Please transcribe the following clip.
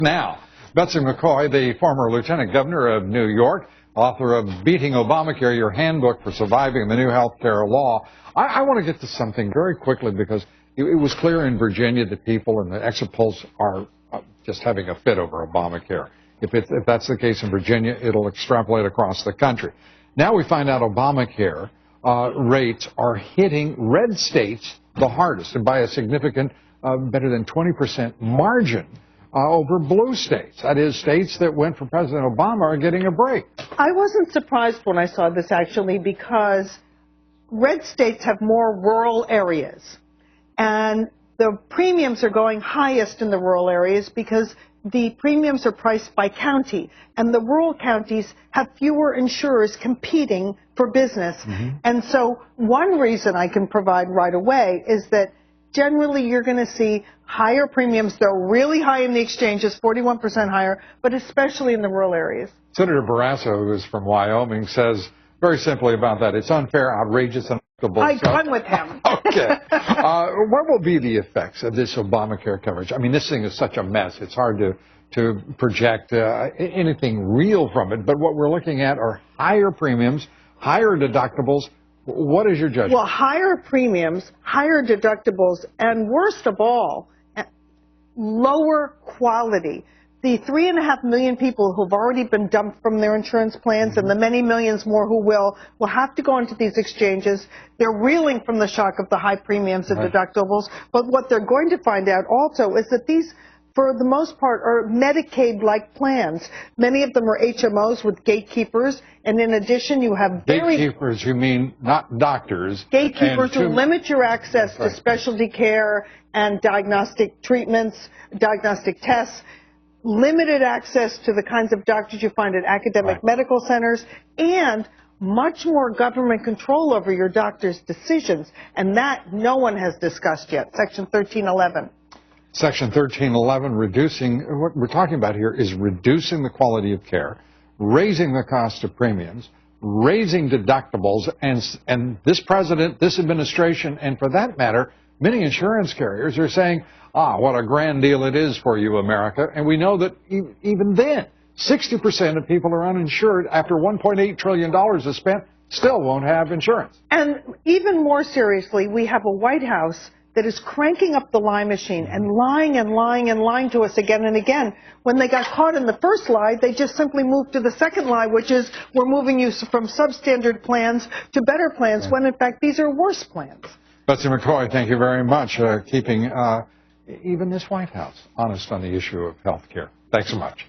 Now, Betsy McCaughey, the former Lieutenant Governor of New York, author of Beating Obamacare, Your Handbook for Surviving the New Health Care Law. I want to get to something very quickly because it was clear in Virginia that people in the exit polls are just having a fit over Obamacare. If that's the case in Virginia, it'll extrapolate across the country. Now we find out Obamacare rates are hitting red states the hardest, and by a significant, better than 20% margin over blue states. That is, states that went for President Obama are getting a break. I wasn't surprised when I saw this, actually, because red states have more rural areas. And the premiums are going highest in the rural areas because the premiums are priced by county. And the rural counties have fewer insurers competing for business. And so one reason I can provide right away is that generally you're going to see higher premiums. They're really high in the exchanges, 41% higher, but especially in the rural areas. Senator Barrasso, who is from Wyoming, says very simply about that, it's unfair, outrageous, and I'm with him. Okay. What will be the effects of this Obamacare coverage? I mean, this thing is such a mess. It's hard to project anything real from it. But what we're looking at are higher premiums, higher deductibles. What is your judgment? Well, higher premiums, higher deductibles, and worst of all, lower quality. The 3.5 million people who have already been dumped from their insurance plans and the many millions more who will have to go into these exchanges. They're reeling from the shock of the high premiums and deductibles. But what they're going to find out also is that these, for the most part, are Medicaid-like plans. Many of them are HMOs with gatekeepers. And in addition, you have gatekeepers, you mean not doctors. Gatekeepers who limit your access to specialty care and diagnostic treatments, diagnostic tests. Limited access to the kinds of doctors you find at academic medical centers, and much more government control over your doctor's decisions. And that no one has discussed yet. Section 1311. Section 1311, reducing, what we're talking about here is reducing the quality of care, raising the cost of premiums, raising deductibles, and this president, this administration, and for that matter, many insurance carriers are saying, what a grand deal it is for you, America. And we know that even then, 60% of people are uninsured after $1.8 trillion is spent, still won't have insurance. And even more seriously, we have a White House that is cranking up the lie machine and lying and lying and lying to us again and again. When they got caught in the first lie, they just simply moved to the second lie, which is we're moving you from substandard plans to better plans, when in fact these are worse plans. Betsy McCaughey, thank you very much, keeping even this White House honest on the issue of health care. Thanks so much.